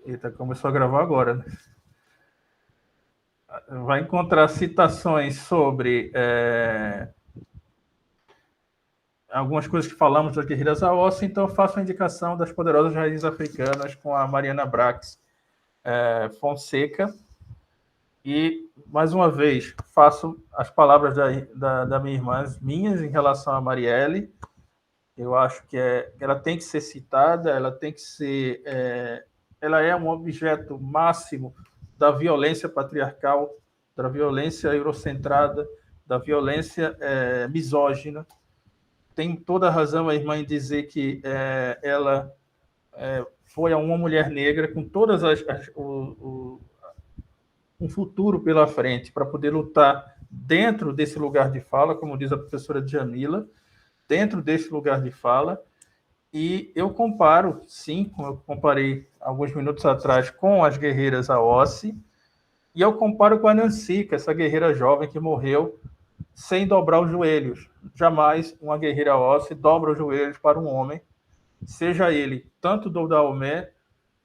Eita, começou a gravar agora, né? Vai encontrar citações sobre algumas coisas que falamos das guerreiras Aossi, então eu faço a indicação das poderosas raízes africanas com a Mariana Brax Fonseca. E, mais uma vez, faço as palavras da minha irmã, minhas, em relação a Marielle. Eu acho que ela tem que ser citada, ela tem que ser... ela é um objeto máximo da violência patriarcal, da violência eurocentrada, da violência misógina. Tem toda a razão a irmã em dizer que ela foi uma mulher negra com todas um futuro pela frente para poder lutar dentro desse lugar de fala, como diz a professora Djamila, dentro desse lugar de fala. E eu comparo, sim, como eu comparei alguns minutos atrás, com as guerreiras Aossi, e eu comparo com a Nancy, que é essa guerreira jovem que morreu sem dobrar os joelhos. Jamais uma guerreira Aossi dobra os joelhos para um homem, seja ele tanto do Daomé,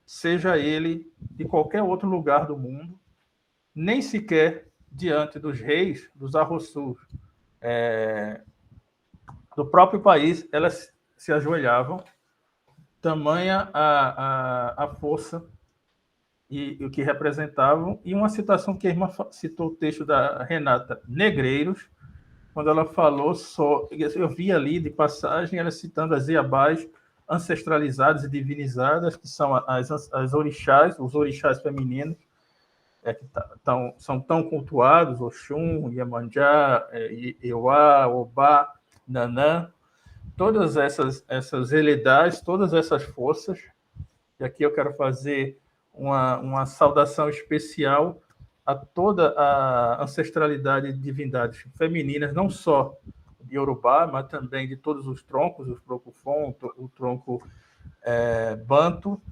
seja ele de qualquer outro lugar do mundo, nem sequer diante dos reis, dos arrossus do próprio país, elas se ajoelhavam, tamanha a força e o que representavam. E uma citação que a irmã citou, o texto da Renata Negreiros, quando ela falou, eu vi ali de passagem, ela citando as Iabás ancestralizadas e divinizadas, que são as orixás, os orixás femininos, são tão cultuados, Oxum, Iemanjá, Euá, Obá, Nanã, todas essas Eledás, todas essas forças. E aqui eu quero fazer uma saudação especial a toda a ancestralidade de divindades femininas, não só de Yorubá, mas também de todos os troncos, o tronco Fon, o tronco Banto,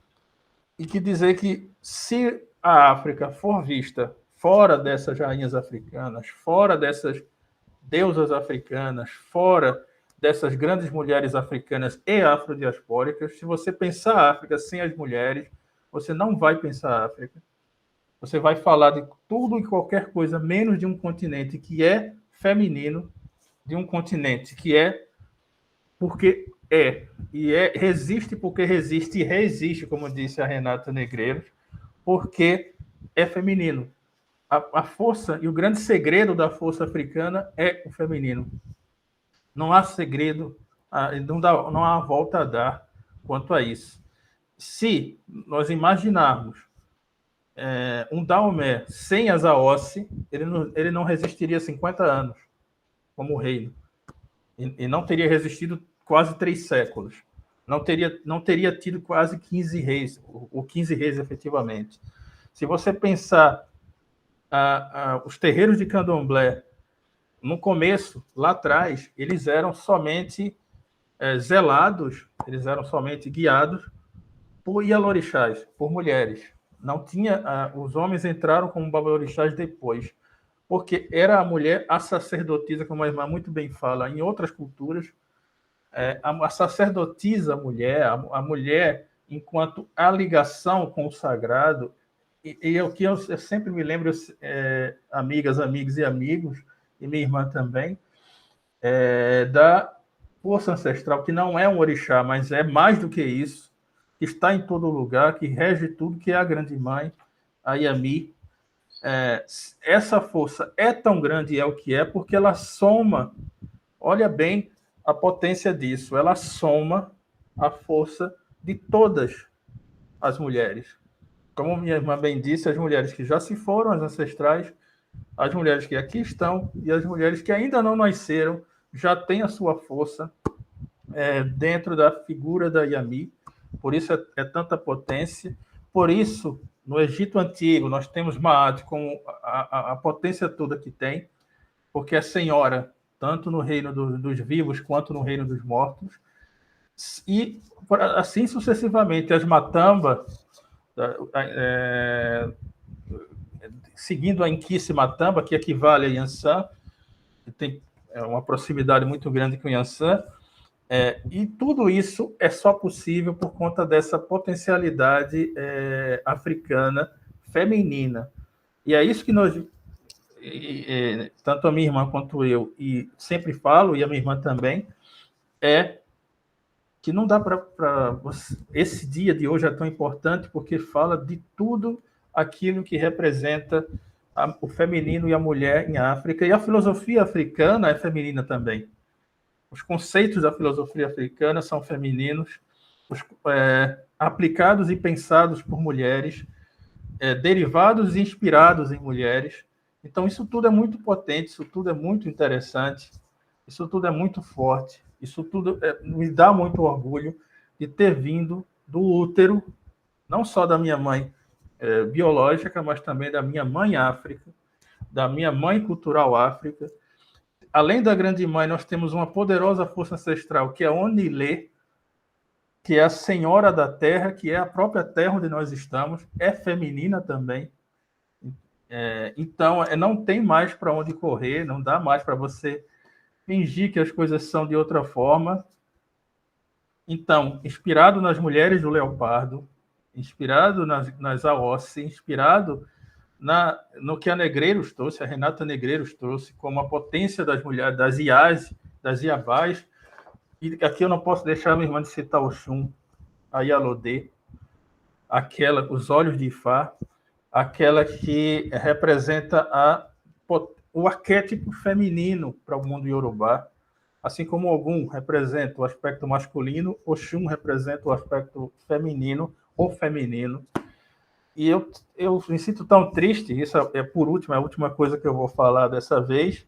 e que dizer que se a África for vista fora dessas rainhas africanas, fora dessas deusas africanas, fora dessas grandes mulheres africanas e afrodiaspóricas, se você pensar a África sem as mulheres, você não vai pensar a África. Você vai falar de tudo e qualquer coisa, menos de um continente que é feminino, de um continente que porque resiste porque resiste e resiste, como disse a Renata Negreiros, porque é feminino. A força e o grande segredo da força africana é o feminino. Não há segredo, não há volta a dar quanto a isso. Se nós imaginarmos um Daomé sem as Aossi, ele não resistiria 50 anos como reino. E não teria resistido quase 3 séculos. Não teria tido quase 15 reis, ou 15 reis efetivamente. Se você pensar os terreiros de candomblé, no começo, lá atrás, eles eram somente zelados, eles eram somente guiados por ialorixás, por mulheres. Não tinha, os homens entraram como babalorixás depois, porque era a mulher a sacerdotisa, como a irmã muito bem fala, em outras culturas, a sacerdotisa, a mulher, enquanto a ligação com o sagrado, e o que eu sempre me lembro, amigas, amigos e amigos, e minha irmã também, da força ancestral, que não é um orixá, mas é mais do que isso, que está em todo lugar, que rege tudo, que é a grande mãe, a Yami. Essa força é tão grande, é o que é, porque ela soma, olha bem a potência disso, ela soma a força de todas as mulheres. Como minha irmã bem disse, as mulheres que já se foram, as ancestrais, as mulheres que aqui estão e as mulheres que ainda não nasceram, já têm a sua força dentro da figura da Yami. Por isso é tanta potência. Por isso, no Egito Antigo, nós temos Maat com a potência toda que tem, porque é senhora, tanto no reino dos vivos quanto no reino dos mortos. E assim sucessivamente, as Matamba, seguindo a Inquice Matamba, que equivale a Yansan, que tem uma proximidade muito grande com Yansan, E tudo isso é só possível por conta dessa potencialidade africana feminina. E é isso que nós, tanto a minha irmã quanto eu, e sempre falo, e a minha irmã também, é que não dá para. Esse dia de hoje é tão importante porque fala de tudo aquilo que representa o feminino e a mulher em África. E a filosofia africana é feminina também. Os conceitos da filosofia africana são femininos, aplicados e pensados por mulheres, derivados e inspirados em mulheres. Então, isso tudo é muito potente, isso tudo é muito interessante, isso tudo é muito forte, isso tudo me dá muito orgulho de ter vindo do útero, não só da minha mãe biológica, mas também da minha mãe África, da minha mãe cultural África. Além da grande mãe, nós temos uma poderosa força ancestral, que é a Onilê, que é a senhora da terra, que é a própria terra onde nós estamos, é feminina também. Então, não tem mais para onde correr, não dá mais para você fingir que as coisas são de outra forma. Então, inspirado nas mulheres do Leopardo, inspirado nas Aossi, inspirado no que a Negreiros trouxe, a Renata Negreiros trouxe, como a potência das mulheres, das Iás, das Iabás. E aqui eu não posso deixar minha irmã de citar o Oxum, a Yalodê, os olhos de Ifá, aquela que representa o arquétipo feminino para o mundo iorubá, assim como Ogum representa o aspecto masculino, Oxum representa o aspecto feminino ou feminino. E eu me sinto tão triste, isso por último, a última coisa que eu vou falar dessa vez,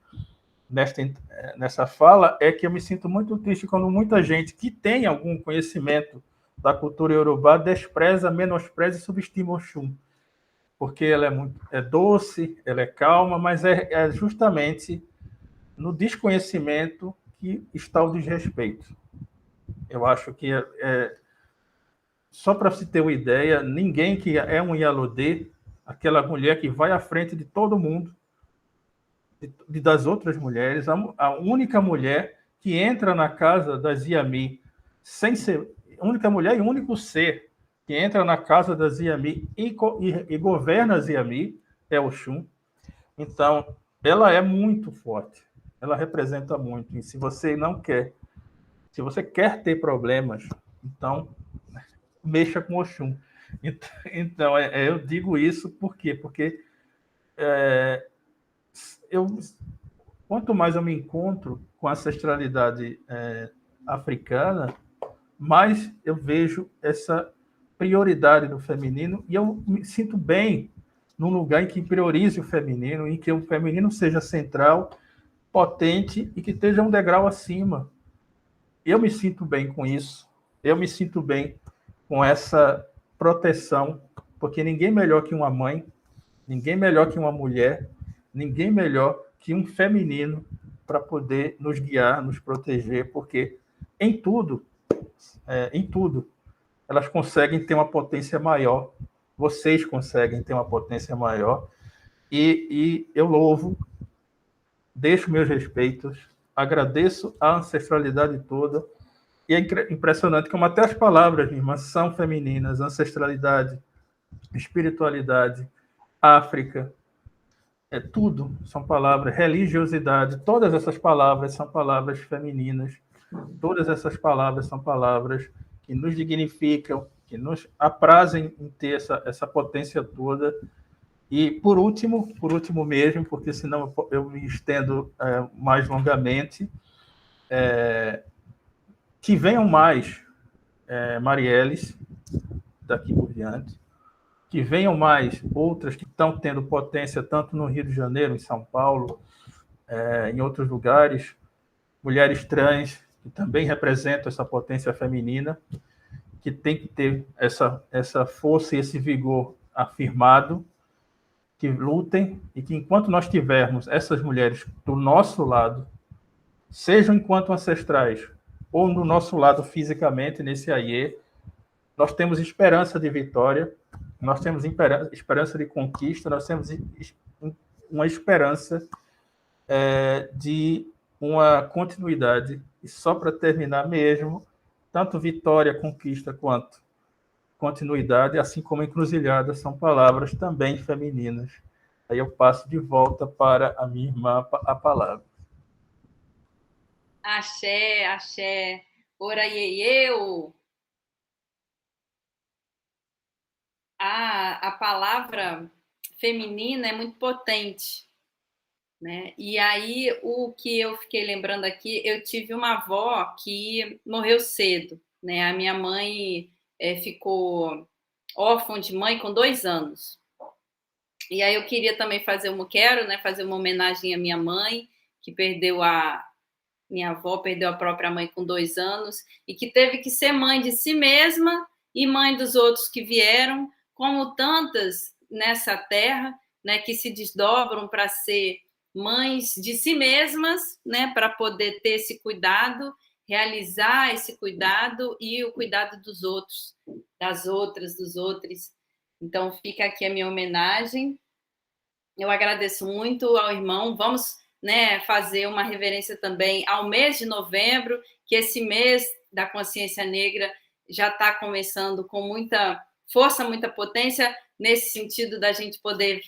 nessa fala, é que eu me sinto muito triste quando muita gente que tem algum conhecimento da cultura iorubá despreza, menospreza e subestima Oxum, porque ela é doce, ela é calma, mas é justamente no desconhecimento que está o desrespeito. Eu acho que só para se ter uma ideia, ninguém que é um Yalodê, aquela mulher que vai à frente de todo mundo, das outras mulheres, a única mulher que entra na casa das Iami, sem ser, única mulher e único ser que entra na casa das Iami e governa as Iami, é Oxum. Então, ela é muito forte, ela representa muito. E se você não quer, se você quer ter problemas, então mexa com Oxum. Então, eu digo isso por quê? Porque quanto mais eu me encontro com a ancestralidade africana, mais eu vejo essa prioridade do feminino e eu me sinto bem num lugar em que priorize o feminino, em que o feminino seja central, potente e que esteja um degrau acima. Eu me sinto bem com isso, eu me sinto bem com essa proteção, porque ninguém melhor que uma mãe, ninguém melhor que uma mulher, ninguém melhor que um feminino para poder nos guiar, nos proteger, porque em tudo, elas conseguem ter uma potência maior, vocês conseguem ter uma potência maior, e eu louvo, deixo meus respeitos, agradeço a ancestralidade toda, e é impressionante como até as palavras, minha irmã, são femininas, ancestralidade, espiritualidade, África, tudo são palavras, religiosidade, todas essas palavras são palavras femininas, todas essas palavras são palavras que nos dignificam, que nos aprazem em ter essa potência toda. E por último mesmo, porque senão eu me estendo mais longamente, que venham mais Marielles daqui por diante, que venham mais outras que estão tendo potência tanto no Rio de Janeiro, em São Paulo, em outros lugares, mulheres trans que também representam essa potência feminina, que tem que ter essa força e esse vigor afirmado, que lutem e que enquanto nós tivermos essas mulheres do nosso lado, sejam enquanto ancestrais ou no nosso lado fisicamente nesse AIE, nós temos esperança de vitória, nós temos esperança de conquista, nós temos uma esperança de uma continuidade E só para terminar mesmo, tanto vitória, conquista, quanto continuidade, assim como encruzilhada, são palavras também femininas. Aí eu passo de volta para a minha irmã a palavra. Axé, axé. Ora eu. A palavra feminina é muito potente, né? E aí, o que eu fiquei lembrando aqui, eu tive uma avó que morreu cedo, né? A minha mãe ficou órfã de mãe com 2 anos. E aí eu queria também quero, né, fazer uma homenagem à minha mãe, que perdeu minha avó perdeu a própria mãe com 2 anos e que teve que ser mãe de si mesma e mãe dos outros que vieram, como tantas nessa terra, né, que se desdobram para ser mães de si mesmas, né, para poder ter esse cuidado, realizar esse cuidado e o cuidado dos outros, das outras, dos outros. Então fica aqui a minha homenagem. Eu agradeço muito ao irmão. Vamos, né, fazer uma reverência também ao mês de novembro, que esse mês da consciência negra já está começando com muita força, muita potência, nesse sentido da gente poder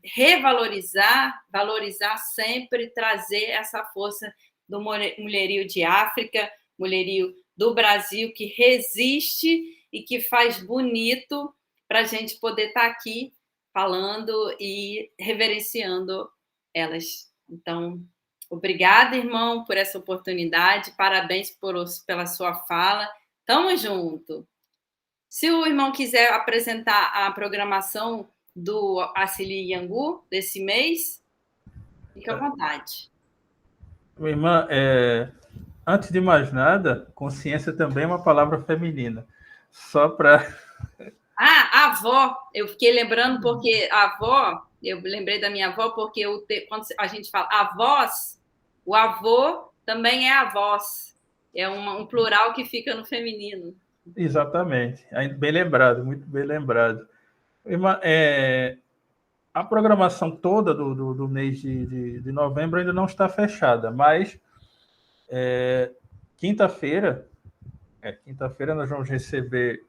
revalorizar, valorizar sempre, trazer essa força do mulherio de África, mulherio do Brasil, que resiste e que faz bonito para a gente poder estar aqui falando e reverenciando elas. Então, obrigada, irmão, por essa oportunidade. Parabéns pela sua fala. Tamo junto. Se o irmão quiser apresentar a programação do Acili Yangu desse mês, fique à vontade. Minha irmã, antes de mais nada, consciência também é uma palavra feminina. Só para. Ah, a avó, eu fiquei lembrando porque a avó, eu lembrei da minha avó porque quando a gente fala avós, o avô também é avós. É um plural que fica no feminino. Exatamente. Bem lembrado, muito bem lembrado. Irmã, a programação toda do mês de novembro ainda não está fechada, mas quinta-feira, quinta-feira nós vamos receber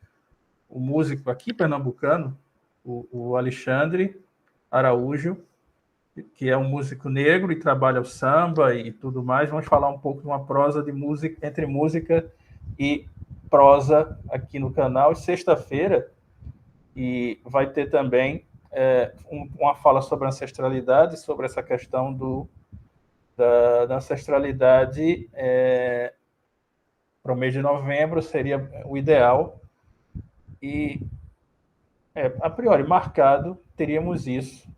o músico aqui pernambucano, o Alexandre Araújo, que é um músico negro e trabalha o samba e tudo mais. Vamos falar um pouco de uma prosa de música, entre música e prosa aqui no canal. E sexta-feira e vai ter também uma fala sobre ancestralidade, sobre essa questão da ancestralidade para o mês de novembro seria o ideal. E, a priori, marcado, teríamos isso.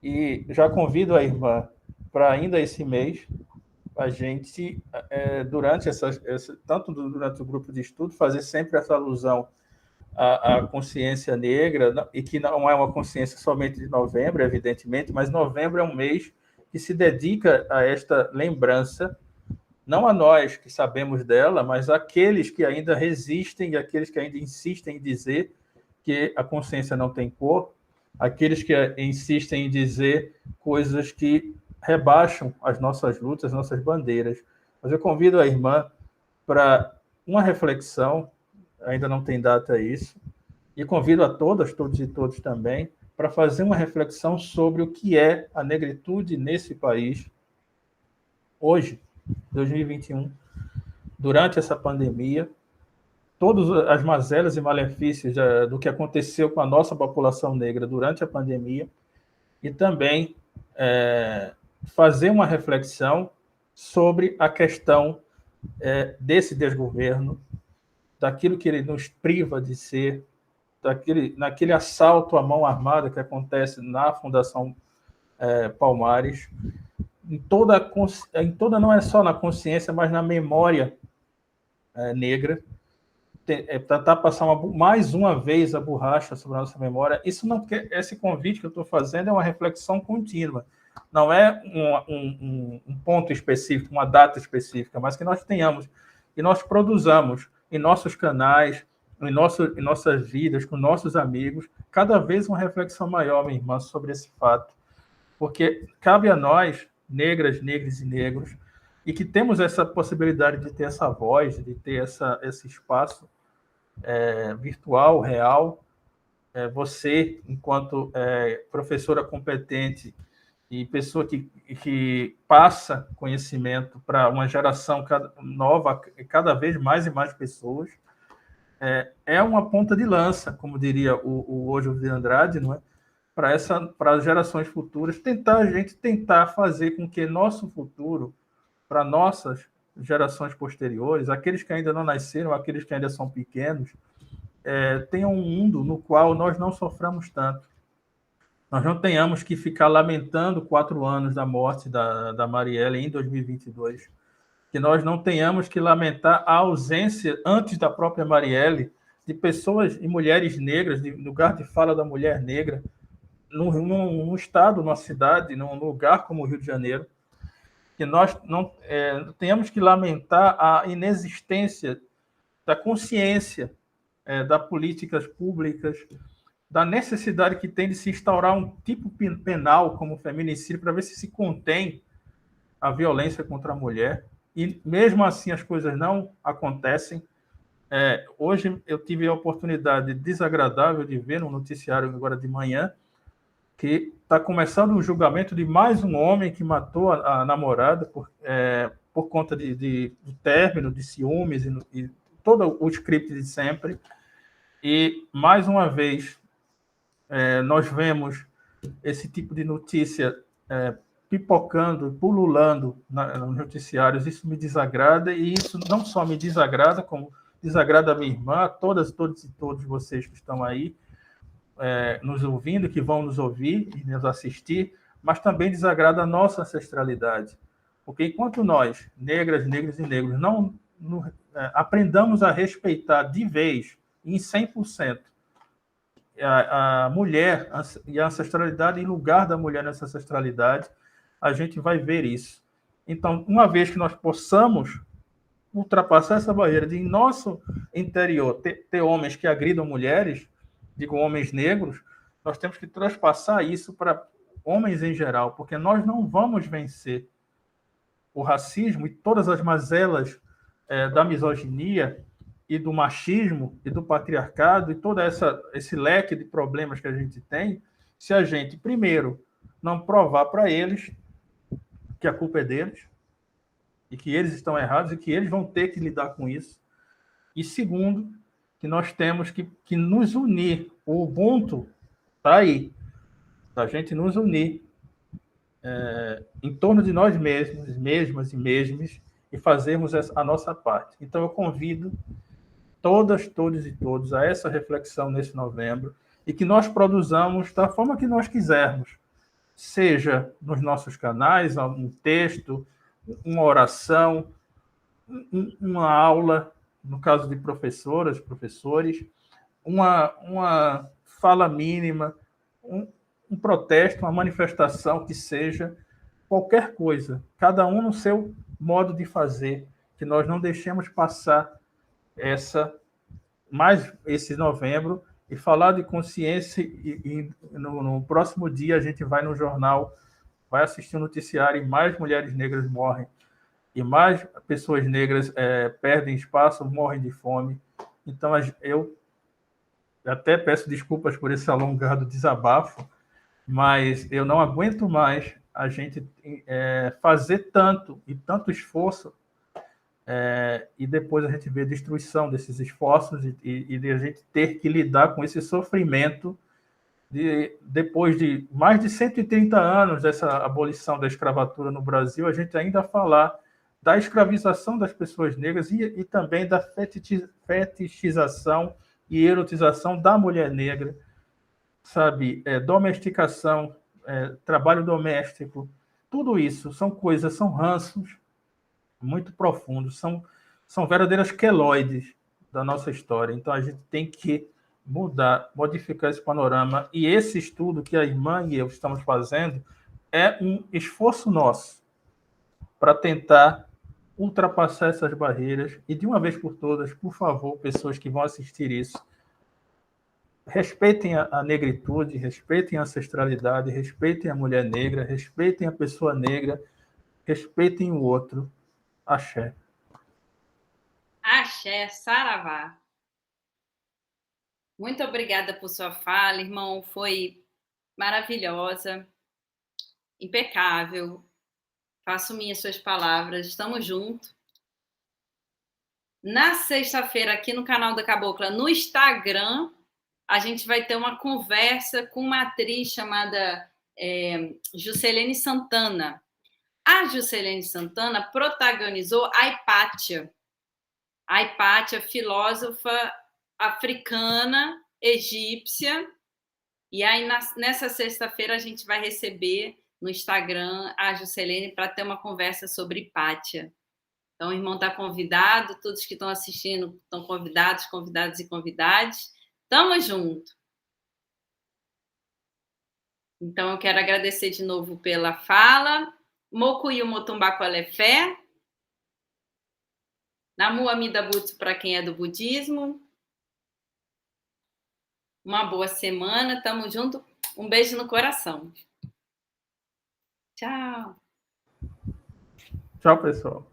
E já convido a irmã para ainda esse mês, a gente, durante tanto durante o grupo de estudo, fazer sempre essa alusão à consciência negra, e que não é uma consciência somente de novembro, evidentemente, mas novembro é um mês que se dedica a esta lembrança, não a nós que sabemos dela, mas àqueles que ainda resistem e àqueles que ainda insistem em dizer que a consciência não tem cor, aqueles que insistem em dizer coisas que rebaixam as nossas lutas, as nossas bandeiras. Mas eu convido a irmã para uma reflexão, ainda não tem data isso, e convido a todas, todos e todos também, para fazer uma reflexão sobre o que é a negritude nesse país, hoje, 2021, durante essa pandemia, todas as mazelas e malefícios do que aconteceu com a nossa população negra durante a pandemia, e também fazer uma reflexão sobre a questão desse desgoverno, daquilo que ele nos priva de ser, naquele assalto à mão armada que acontece na Fundação Palmares, em toda, não é só na consciência, mas na memória negra, tentar passar mais uma vez a borracha sobre a nossa memória. Esse convite que eu estou fazendo é uma reflexão contínua, não é um ponto específico, uma data específica, mas que nós tenhamos, e nós produzamos em nossos canais, em nossas vidas, com nossos amigos, cada vez uma reflexão maior, minha irmã, sobre esse fato, porque cabe a nós, negras, negros e negros, e que temos essa possibilidade de ter essa voz, de ter esse espaço virtual, real. Você, enquanto professora competente e pessoa que passa conhecimento para uma geração nova, cada vez mais e mais pessoas, é uma ponta de lança, como diria o Ojo de Andrade, não é? Para as gerações futuras, a gente tentar fazer com que nosso futuro, para nossas gerações posteriores, aqueles que ainda não nasceram, aqueles que ainda são pequenos, tenham um mundo no qual nós não soframos tanto. Nós não tenhamos que ficar lamentando 4 anos da morte da Marielle em 2022, que nós não tenhamos que lamentar a ausência, antes da própria Marielle, de pessoas e mulheres negras, de lugar de fala da mulher negra, num estado, numa cidade, num lugar como o Rio de Janeiro, que nós não tenhamos que lamentar a inexistência da consciência das políticas públicas, da necessidade que tem de se instaurar um tipo penal como o feminicídio para ver se contém a violência contra a mulher. E mesmo assim as coisas não acontecem. Hoje eu tive a oportunidade desagradável de ver no noticiário agora de manhã que está começando um julgamento de mais um homem que matou a namorada por conta de término, de ciúmes e todo o script de sempre. E, mais uma vez, nós vemos esse tipo de notícia pipocando, pululando nos noticiários. Isso me desagrada, e isso não só me desagrada, como desagrada a minha irmã, todos e todos vocês que estão aí nos ouvindo, que vão nos ouvir e nos assistir, mas também desagrada a nossa ancestralidade. Porque enquanto nós, negras, negros e negros, não aprendamos a respeitar de vez, em 100%, a mulher e a ancestralidade, e lugar da mulher nessa ancestralidade, a gente vai ver isso. Então, uma vez que nós possamos ultrapassar essa barreira de, em nosso interior, ter homens que agridam mulheres, digo, homens negros, nós temos que transpassar isso para homens em geral, porque nós não vamos vencer o racismo e todas as mazelas da misoginia e do machismo e do patriarcado e todo esse leque de problemas que a gente tem, se a gente, primeiro, não provar para eles que a culpa é deles e que eles estão errados e que eles vão ter que lidar com isso. E segundo, que nós temos que nos unir. O Ubuntu está aí, da gente nos unir em torno de nós mesmos, mesmas e mesmos, e fazermos a nossa parte. Então, eu convido todas, todos e todos a essa reflexão nesse novembro, e que nós produzamos da forma que nós quisermos, seja nos nossos canais, um texto, uma oração, uma aula, no caso de professoras, professores, uma fala mínima, um protesto, uma manifestação, que seja qualquer coisa, cada um no seu modo de fazer, que nós não deixemos passar esse novembro, e falar de consciência, e no próximo dia a gente vai no jornal, vai assistir um noticiário, e mais mulheres negras morrem, e mais pessoas negras perdem espaço, morrem de fome. Então, eu até peço desculpas por esse alongado desabafo, mas eu não aguento mais a gente fazer tanto esforço, e depois a gente vê a destruição desses esforços, e a gente ter que lidar com esse sofrimento depois de mais de 130 anos dessa abolição da escravatura no Brasil, a gente ainda falar da escravização das pessoas negras e também da fetichização e erotização da mulher negra, sabe? Domesticação, trabalho doméstico, tudo isso são coisas, são ranços muito profundos, são verdadeiras queloides da nossa história. Então, a gente tem que modificar esse panorama, e esse estudo que a irmã e eu estamos fazendo é um esforço nosso para tentar ultrapassar essas barreiras, e de uma vez por todas, por favor, pessoas que vão assistir isso, respeitem a negritude, respeitem a ancestralidade, respeitem a mulher negra, respeitem a pessoa negra, respeitem o outro, Axé. Axé, saravá. Muito obrigada por sua fala, irmão. Foi maravilhosa, impecável. Faço minhas suas palavras. Estamos juntos. Na sexta-feira, aqui no canal da Cabocla, no Instagram, a gente vai ter uma conversa com uma atriz chamada Juscelene Santana. A Juscelene Santana protagonizou a Hipátia. A Hipátia, filósofa africana, egípcia. E aí, nessa sexta-feira, a gente vai receber no Instagram a Juscelene para ter uma conversa sobre Hipátia. Então, o irmão está convidado, todos que estão assistindo estão convidados, convidados e convidadas. Tamo junto. Então, eu quero agradecer de novo pela fala. Mokuyu Motumbaku Alefé. Namu Amida Butsu para quem é do budismo. Uma boa semana, tamo junto. Um beijo no coração. Tchau. Tchau, pessoal.